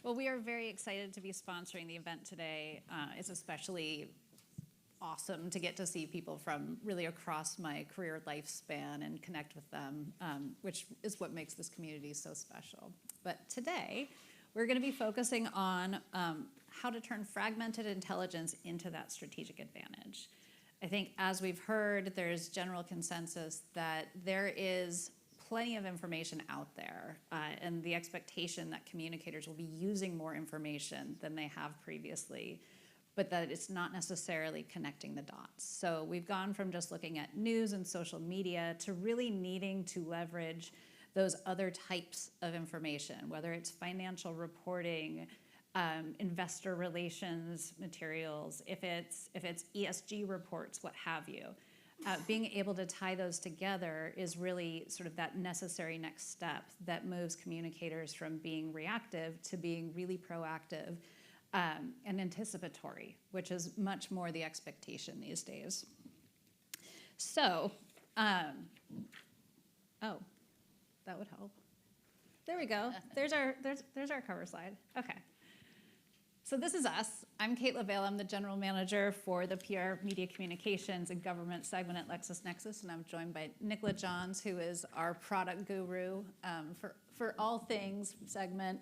Well, we are very excited to be sponsoring the event today. It's especially awesome to get to see people from really across my career lifespan and connect with them, which is what makes this community so special. But today, we're going to be focusing on how to turn fragmented intelligence into that strategic advantage. I think as we've heard, there's general consensus that there is plenty of information out there, and the expectation that communicators will be using more information than they have previously, but that it's not necessarily connecting the dots. So we've gone from just looking at news and social media to really needing to leverage those other types of information, whether it's financial reporting, investor relations materials, if it's ESG reports, what have you. Being able to tie those together is really sort of that necessary next step that moves communicators from being reactive to being really proactive and anticipatory, which is much more the expectation these days. So, oh, that would help. There we go. There's our cover slide. Okay. So this is us. I'm Kate LaVail. I'm the general manager for the PR, media communications, and government segment at LexisNexis, and I'm joined by Nicola Johns, who is our product guru for all things segment.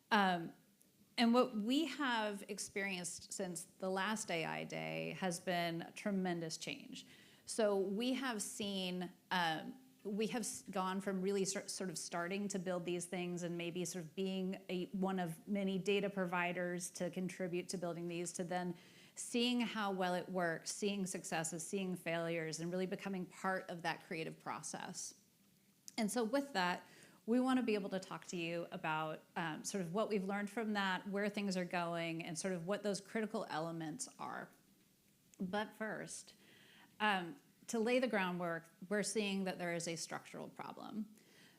And what we have experienced since the last AI Day has been a tremendous change. So we have seen, we have gone from really sort of starting to build these things and maybe sort of being one of many data providers to contribute to building these, to then seeing how well it works, seeing successes, seeing failures, and really becoming part of that creative process. And so with that, we want to be able to talk to you about sort of what we've learned from that, where things are going, and sort of what those critical elements are. But first, to lay the groundwork, we're seeing that there is a structural problem.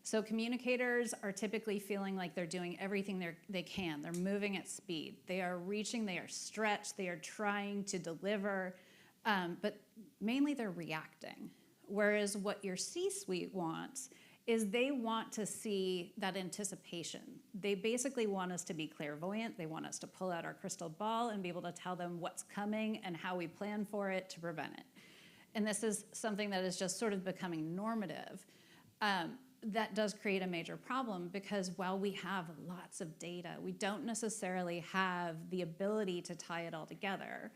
So communicators are typically feeling like they're doing everything they can. They're moving at speed. They are reaching, they are stretched, they are trying to deliver, but mainly they're reacting. Whereas what your C-suite wants is they want to see that anticipation. They basically want us to be clairvoyant. They want us to pull out our crystal ball and be able to tell them what's coming and how we plan for it to prevent it. And this is something that is just sort of becoming normative. That does create a major problem because while we have lots of data, we don't necessarily have the ability to tie it all together.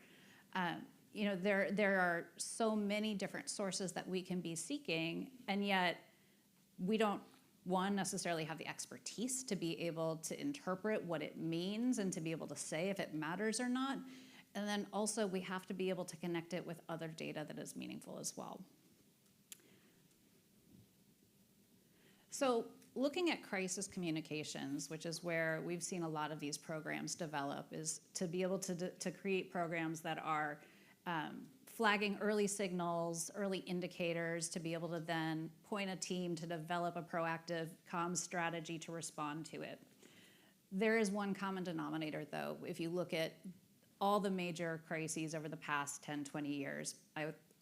You know, there are so many different sources that we can be seeking, and yet we don't, one, necessarily have the expertise to be able to interpret what it means and to be able to say if it matters or not. And then also we have to be able to connect it with other data that is meaningful as well. So looking at crisis communications, which is where we've seen a lot of these programs develop, is to be able to create programs that are flagging early signals, early indicators, to be able to then point a team to develop a proactive comms strategy to respond to it. There is one common denominator, though. If you look at all the major crises over the past 10, 20 years,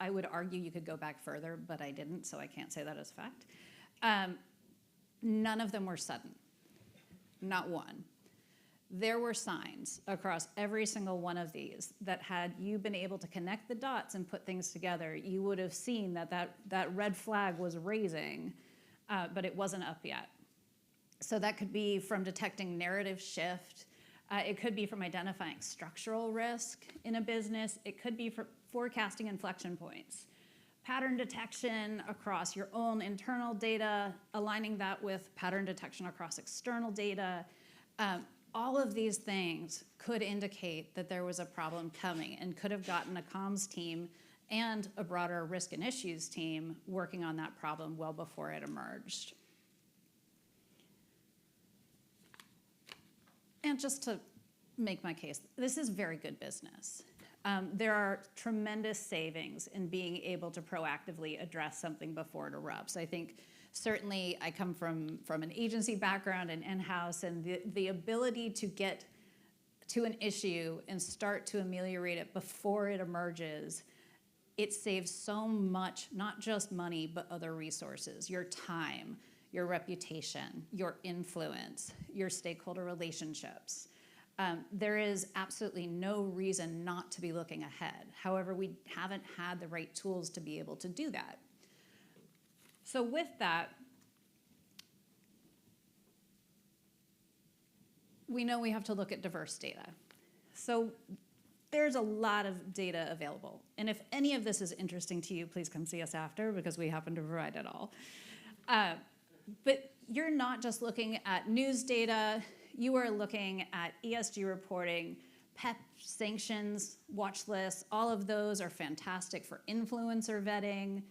I would argue you could go back further, but I didn't, so I can't say that as fact. None of them were sudden, not one. There were signs across every single one of these that had you been able to connect the dots and put things together, you would have seen that red flag was raising, but it wasn't up yet. So that could be from detecting narrative shift. It could be from identifying structural risk in a business. It could be for forecasting inflection points. Pattern detection across your own internal data, aligning that with pattern detection across external data. All of these things could indicate that there was a problem coming and could have gotten a comms team and a broader risk and issues team working on that problem well before it emerged. And just to make my case, this is very good business. There are tremendous savings in being able to proactively address something before it erupts. I think certainly I come from an agency background and in-house, and the ability to get to an issue and start to ameliorate it before it emerges, it saves so much, not just money, but other resources, your time, your reputation, your influence, your stakeholder relationships. There is absolutely no reason not to be looking ahead. However, we haven't had the right tools to be able to do that. So with that, we know we have to look at diverse data. So there's a lot of data available. And if any of this is interesting to you, please come see us after, because we happen to provide it all. But you're not just looking at news data. You are looking at ESG reporting, PEP sanctions, watch lists. All of those are fantastic for influencer vetting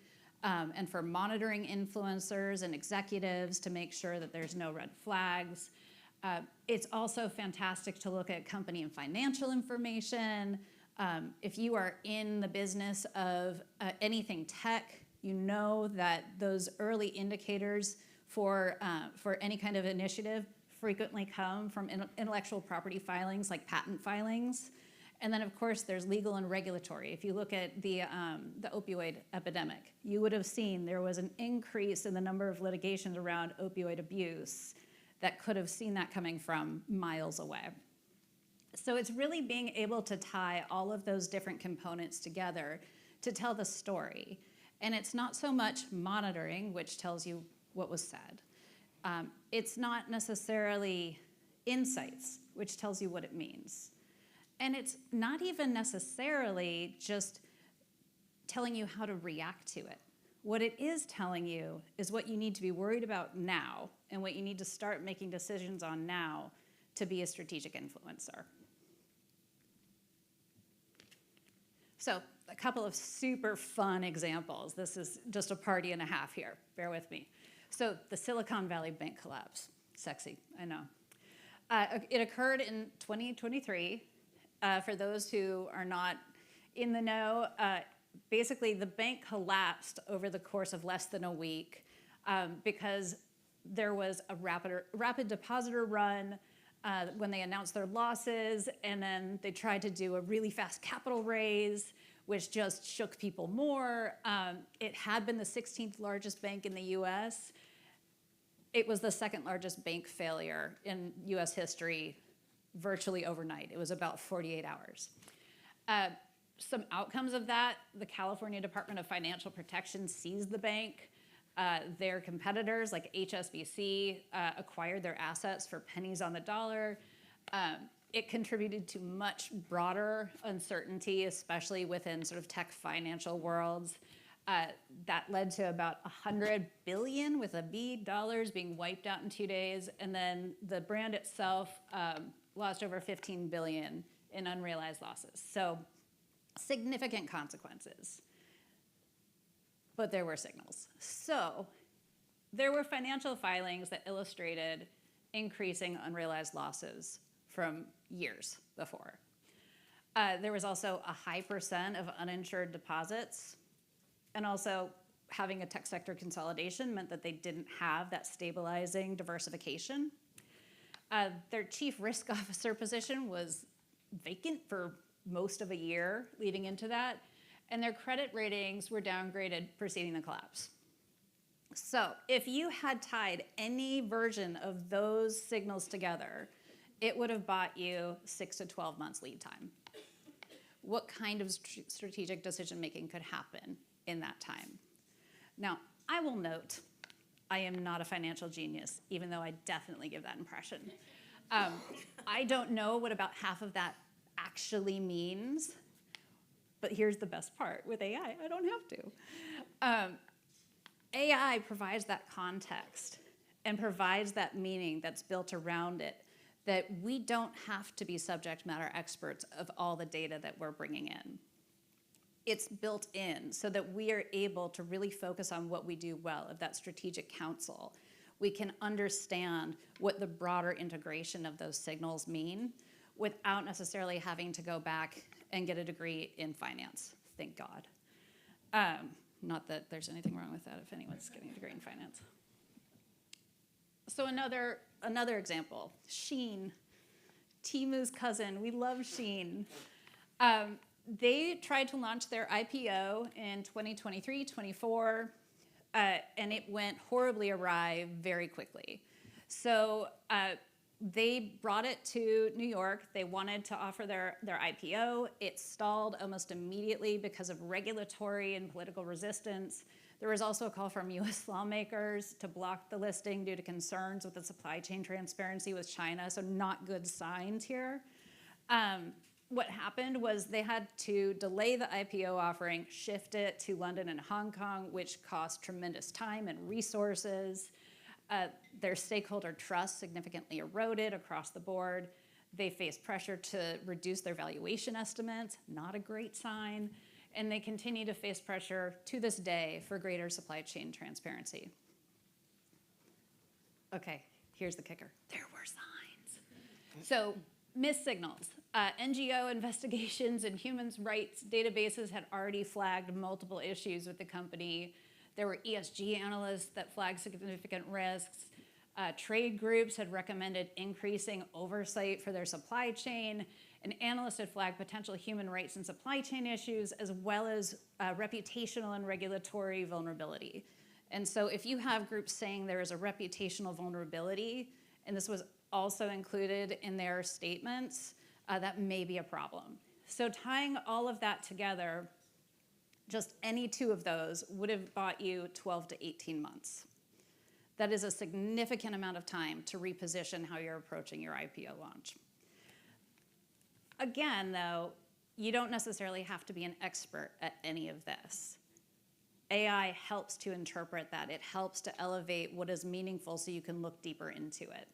and for monitoring influencers and executives to make sure that there's no red flags. It's also fantastic to look at company and financial information. If you are in the business of anything tech, you know that those early indicators for any kind of initiative frequently come from intellectual property filings like patent filings. And then, of course, there's legal and regulatory. If you look at the opioid epidemic, you would have seen there was an increase in the number of litigations around opioid abuse that could have seen that coming from miles away. So it's really being able to tie all of those different components together to tell the story. And it's not so much monitoring, which tells you what was said. It's not necessarily insights, which tells you what it means. And it's not even necessarily just telling you how to react to it. What it is telling you is what you need to be worried about now and what you need to start making decisions on now to be a strategic influencer. So a couple of super fun examples. This is just a party and a half here. Bear with me. So the Silicon Valley Bank collapse. Sexy, I know. It occurred in 2023. For those who are not in the know, basically the bank collapsed over the course of less than a week because there was a rapid depositor run when they announced their losses, and then they tried to do a really fast capital raise, which just shook people more. It had been the 16th largest bank in the US. It was the second largest bank failure in US history virtually overnight. It was about 48 hours. Some outcomes of that: the California Department of Financial Protection seized the bank. Their competitors, like HSBC, acquired their assets for pennies on the dollar. It contributed to much broader uncertainty, especially within sort of tech financial worlds. That led to about $100 billion with a B dollars being wiped out in 2 days. And then the brand itself lost over $15 billion in unrealized losses. So significant consequences. But there were signals. So there were financial filings that illustrated increasing unrealized losses from years before. There was also a high percent of uninsured deposits. And also having a tech sector consolidation meant that they didn't have that stabilizing diversification. Their chief risk officer position was vacant for most of a year leading into that, and their credit ratings were downgraded preceding the collapse. So if you had tied any version of those signals together, it would have bought you 6 to 12 months lead time. What kind of strategic decision-making could happen in that time? Now, I will note, I am not a financial genius, even though I definitely give that impression. I don't know what about half of that actually means, but here's the best part. With AI, I don't have to. AI provides that context and provides that meaning that's built around it, that we don't have to be subject matter experts of all the data that we're bringing in. It's built in so that we are able to really focus on what we do well, of that strategic counsel. We can understand what the broader integration of those signals mean without necessarily having to go back and get a degree in finance, thank God. Not that there's anything wrong with that if anyone's getting a degree in finance. So another example, Shein, Temu's cousin. We love Shein. They tried to launch their IPO in 2023, 24. and it went horribly awry very quickly. So they brought it to New York. They wanted to offer their IPO. It stalled almost immediately because of regulatory and political resistance. There was also a call from US lawmakers to block the listing due to concerns with the supply chain transparency with China, so not good signs here. What happened was they had to delay the IPO offering, shift it to London and Hong Kong, which cost tremendous time and resources. Their stakeholder trust significantly eroded across the board. They faced pressure to reduce their valuation estimates, not a great sign. And they continue to face pressure to this day for greater supply chain transparency. Okay, here's the kicker. There were signs. So, missed signals. NGO investigations and human rights databases had already flagged multiple issues with the company. There were ESG analysts that flagged significant risks. Trade groups had recommended increasing oversight for their supply chain. An analyst had flagged potential human rights and supply chain issues, as well as reputational and regulatory vulnerability. And so if you have groups saying there is a reputational vulnerability, and this was also included in their statements, that may be a problem. So tying all of that together, just any two of those would have bought you 12 to 18 months. That is a significant amount of time to reposition how you're approaching your IPO launch. Again, though, you don't necessarily have to be an expert at any of this. AI helps to interpret that. It helps to elevate what is meaningful so you can look deeper into it.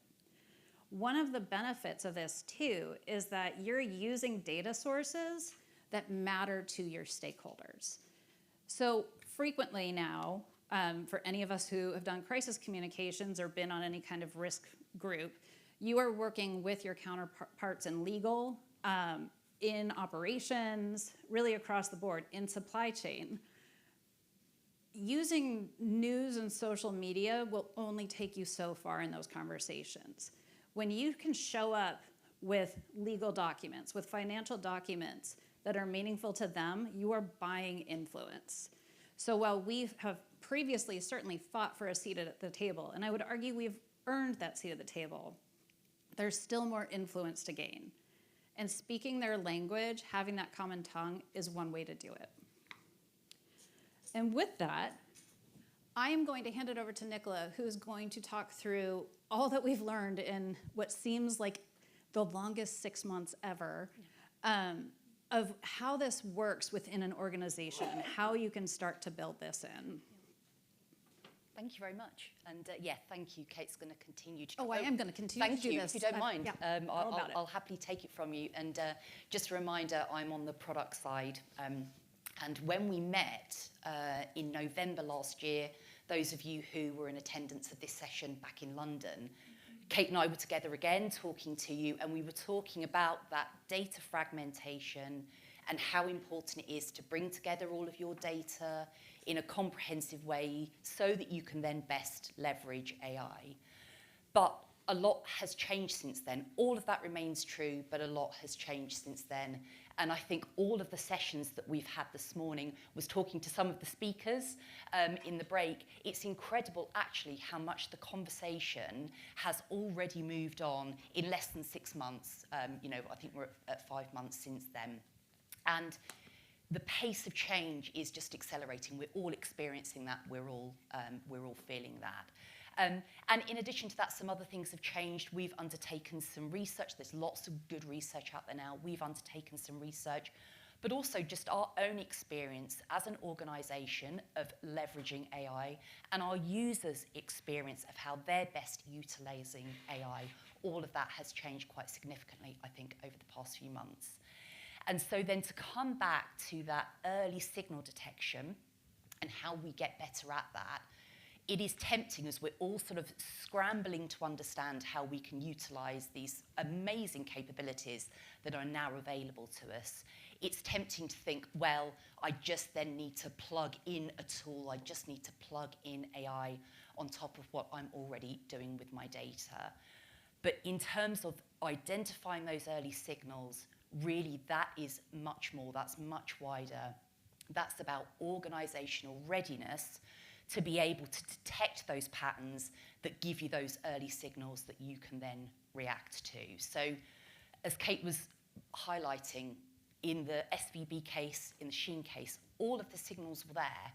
One of the benefits of this, too, is that you're using data sources that matter to your stakeholders. So frequently now, for any of us who have done crisis communications or been on any kind of risk group, you are working with your counterparts in legal, in operations, really across the board, in supply chain. Using news and social media will only take you so far in those conversations. When you can show up with legal documents, with financial documents that are meaningful to them, you are buying influence. So while we have previously certainly fought for a seat at the table, and I would argue we've earned that seat at the table, there's still more influence to gain. And speaking their language, having that common tongue, is one way to do it. And with that, I am going to hand it over to Nicola, who's going to talk through all that we've learned in what seems like the longest 6 months ever, of how this works within an organization and how you can start to build this in. Thank you very much. And yeah, thank you. Kate's going to continue to... Oh, I am going to continue to do this. Thank you, if you don't mind. Yeah, I'll happily take it from you. And just a reminder, I'm on the product side. And when we met in November last year, those of you who were in attendance of this session back in London, Kate and I were together again talking to you, and we were talking about that data fragmentation and how important it is to bring together all of your data in a comprehensive way so that you can then best leverage AI. But a lot has changed since then. All of that remains true, but a lot has changed since then. And I think all of the sessions that we've had this morning, was talking to some of the speakers in the break. It's incredible, actually, how much the conversation has already moved on in less than 6 months. I think we're at 5 months since then. And the pace of change is just accelerating. We're all experiencing that. We're all feeling that. And in addition to that, some other things have changed. We've undertaken some research. There's lots of good research out there now. We've undertaken some research, but also just our own experience as an organisation of leveraging AI and our users' experience of how they're best utilising AI. All of that has changed quite significantly, I think, over the past few months. And so then to come back to that early signal detection and how we get better at that, it is tempting as we're all sort of scrambling to understand how we can utilise these amazing capabilities that are now available to us. It's tempting to think, well, I just then need to plug in a tool, I just need to plug in AI on top of what I'm already doing with my data. But in terms of identifying those early signals, really that is much more, that's much wider. That's about organisational readiness to be able to detect those patterns that give you those early signals that you can then react to. So as Kate was highlighting, in the SVB case, in the Sheen case, all of the signals were there.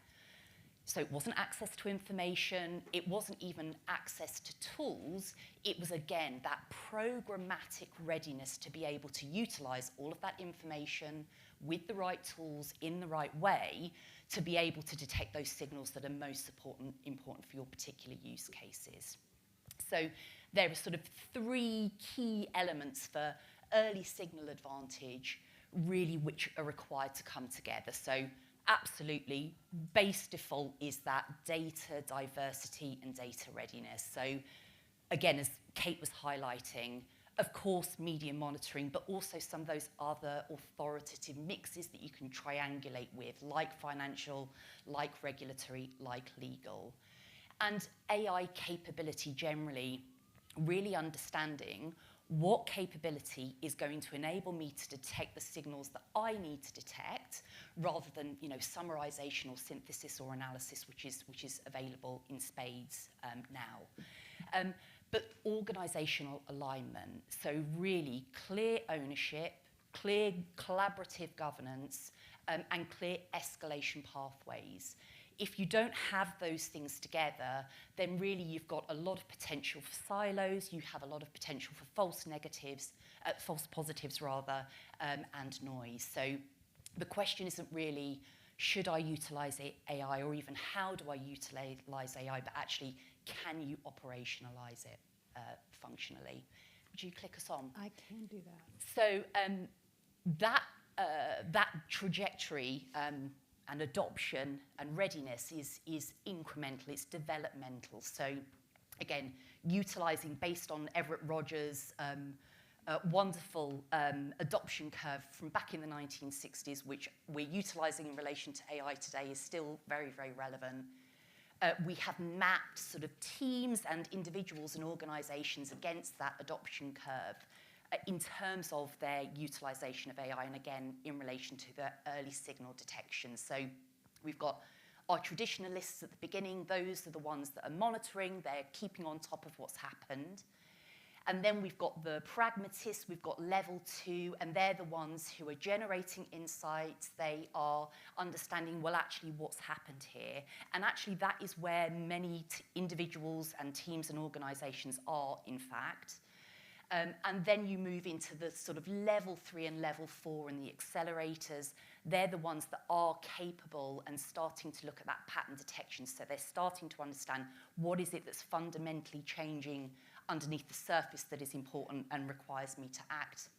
So it wasn't access to information, it wasn't even access to tools, it was again that programmatic readiness to be able to utilize all of that information with the right tools in the right way to be able to detect those signals that are most important for your particular use cases. So there are sort of three key elements for early signal advantage, really, which are required to come together. So absolutely, base default is that data diversity and data readiness. So again, as Kate was highlighting, of course, media monitoring, but also some of those other authoritative mixes that you can triangulate with, like financial, like regulatory, like legal. And AI capability generally, really understanding what capability is going to enable me to detect the signals that I need to detect, rather than summarization or synthesis or analysis, which is available in spades now. But organizational alignment, so really clear ownership, clear collaborative governance, and clear escalation pathways. If you don't have those things together, then really you've got a lot of potential for silos, you have a lot of potential for false positives rather, and noise. So the question isn't really, should I utilize AI, or even how do I utilize AI, but actually, can you operationalize it functionally? Would you click us on? I can do that. So that trajectory and adoption and readiness is incremental, it's developmental. So again, utilizing based on Everett Rogers' wonderful adoption curve from back in the 1960s, which we're utilizing in relation to AI today, is still very, very relevant. We have mapped sort of teams and individuals and organizations against that adoption curve in terms of their utilization of AI, and again, in relation to the early signal detection. So we've got our traditionalists at the beginning. Those are the ones that are monitoring. They're keeping on top of what's happened. And then we've got the pragmatists, we've got level 2, and they're the ones who are generating insights. They are understanding, well, actually, what's happened here. And actually, that is where many individuals and teams and organizations are, in fact. And then you move into the sort of level 3 and level 4 and the accelerators. They're the ones that are capable and starting to look at that pattern detection. So they're starting to understand what is it that's fundamentally changing underneath the surface that is important and requires me to act.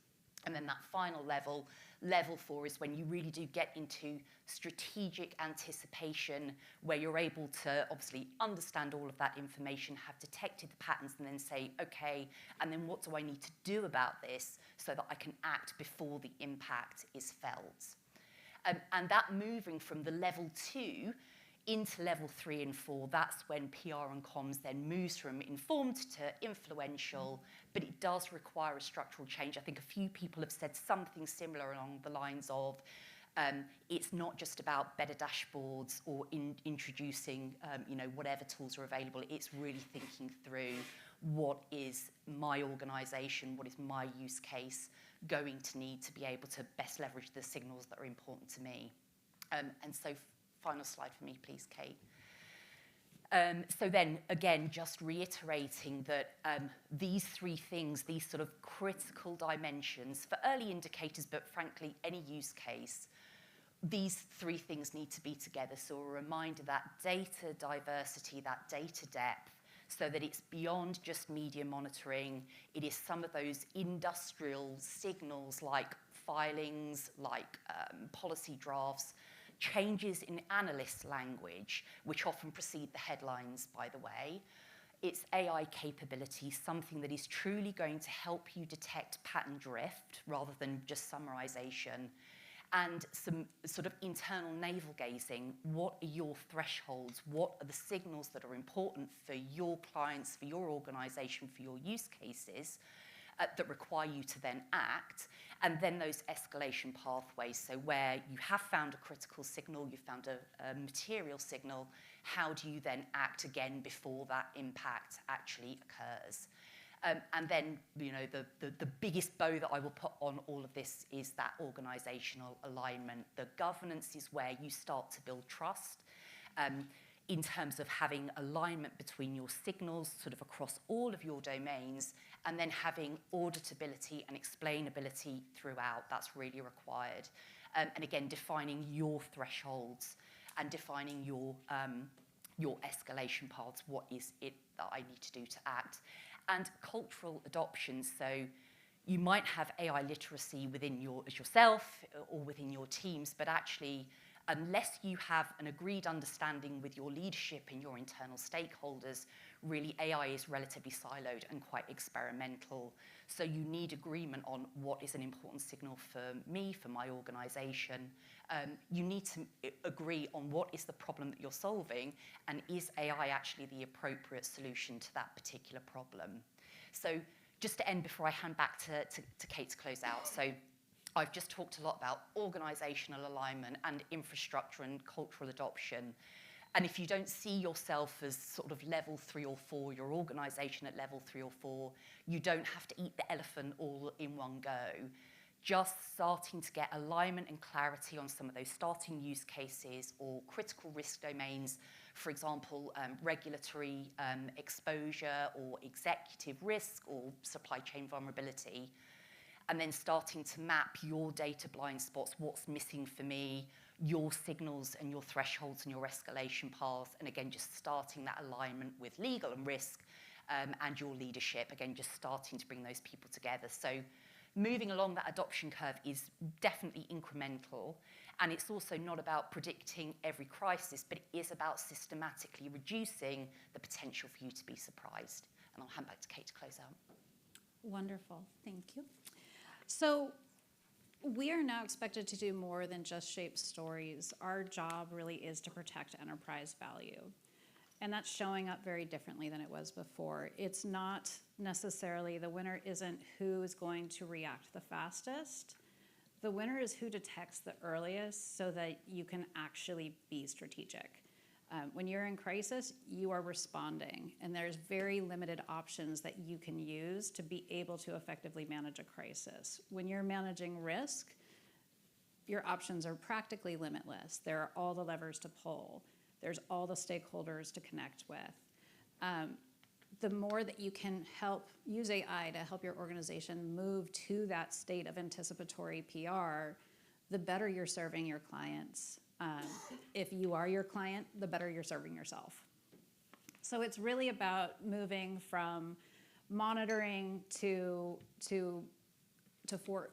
And then that final level, level 4, is when you really do get into strategic anticipation, where you're able to obviously understand all of that information, have detected the patterns, and then say, okay, and then what do I need to do about this so that I can act before the impact is felt? And that moving from the level 2 into level 3 and 4, that's when PR and comms then moves from informed to influential, but it does require a structural change. I think a few people have said something similar along the lines of, it's not just about better dashboards or introducing whatever tools are available. It's really thinking through, what is my organization, what is my use case going to need to be able to best leverage the signals that are important to me. And so final slide for me, please, Kate. So then, again, just reiterating that these 3 things, these sort of critical dimensions for early indicators, but frankly, any use case, these 3 things need to be together. So a reminder that data diversity, that data depth, so that it's beyond just media monitoring. It is some of those industrial signals like filings, like policy drafts, changes in analyst language, which often precede the headlines, by the way. It's AI capability, something that is truly going to help you detect pattern drift rather than just summarization. And some sort of internal navel gazing. What are your thresholds? What are the signals that are important for your clients, for your organization, for your use cases? that require you to then act, and then those escalation pathways. So where you have found a critical signal, you've found a material signal, how do you then act again before that impact actually occurs? And then, you know, the biggest bow that I will put on all of this is that organisational alignment. The governance is where you start to build trust in terms of having alignment between your signals sort of across all of your domains, and then having auditability and explainability throughout. That's really required. And again, defining your thresholds and defining your escalation paths. What is it that I need to do to act? And cultural adoption. So you might have AI literacy within yourself or within your teams, but actually, unless you have an agreed understanding with your leadership and your internal stakeholders, really AI is relatively siloed and quite experimental. So you need agreement on what is an important signal for me, for my organisation. You need to agree on what is the problem that you're solving, and is AI actually the appropriate solution to that particular problem. So just to end before I hand back to Kate to close out. So I've just talked a lot about organisational alignment and infrastructure and cultural adoption. And if you don't see yourself as sort of level 3 or 4, your organisation at level 3 or 4, you don't have to eat the elephant all in one go. Just starting to get alignment and clarity on some of those starting use cases or critical risk domains, for example, regulatory exposure or executive risk or supply chain vulnerability. And then starting to map your data blind spots, what's missing for me, your signals and your thresholds and your escalation paths, and again, just starting that alignment with legal and risk and your leadership, again, just starting to bring those people together. So moving along that adoption curve is definitely incremental, and it's also not about predicting every crisis, but it is about systematically reducing the potential for you to be surprised. And I'll hand back to Kate to close out. Wonderful, thank you. So we are now expected to do more than just shape stories. Our job really is to protect enterprise value. And that's showing up very differently than it was before. It's not necessarily, the winner isn't who is going to react the fastest. The winner is who detects the earliest so that you can actually be strategic. When you're in crisis, you are responding, and there's very limited options that you can use to be able to effectively manage a crisis. When you're managing risk, your options are practically limitless. There are all the levers to pull. There's all the stakeholders to connect with. The more that you can use AI to help your organization move to that state of anticipatory PR, the better you're serving your clients. If you are your client, the better you're serving yourself. So it's really about moving from monitoring to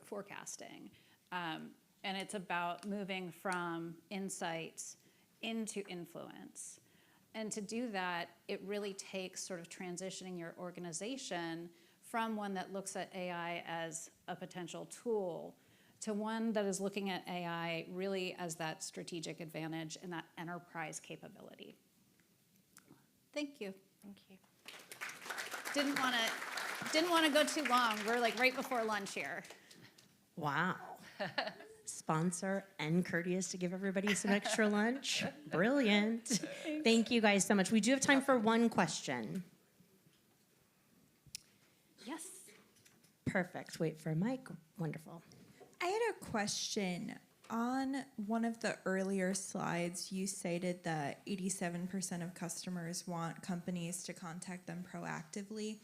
forecasting. And it's about moving from insights into influence. And to do that, it really takes sort of transitioning your organization from one that looks at AI as a potential tool to one that is looking at AI really as that strategic advantage and that enterprise capability. Thank you. Thank you. Didn't want to go too long. We're like right before lunch here. Wow. Sponsor and courteous to give everybody some extra lunch. Brilliant. Thank you guys so much. We do have time for one question. Yes. Perfect. Wait for a mic. Wonderful. I had a question. On one of the earlier slides, you cited that 87% of customers want companies to contact them proactively.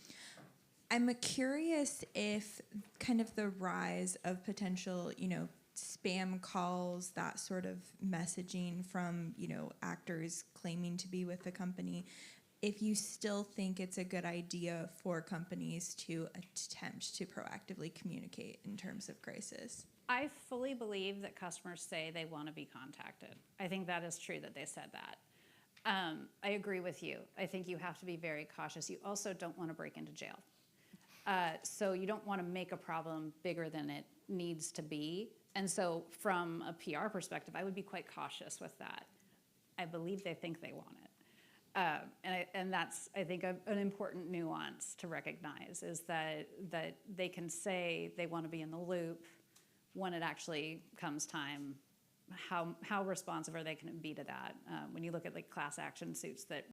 I'm curious if kind of the rise of potential, spam calls, that sort of messaging from, actors claiming to be with the company, if you still think it's a good idea for companies to attempt to proactively communicate in terms of crisis. I fully believe that customers say they want to be contacted. I think that is true that they said that. I agree with you. I think you have to be very cautious. You also don't want to break into jail. So you don't want to make a problem bigger than it needs to be. And so from a PR perspective, I would be quite cautious with that. I believe they think they want it. And that's, I think, an important nuance to recognize, is that they can say they want to be in the loop. When it actually comes time, how responsive are they going to be to that? When you look at like class action suits that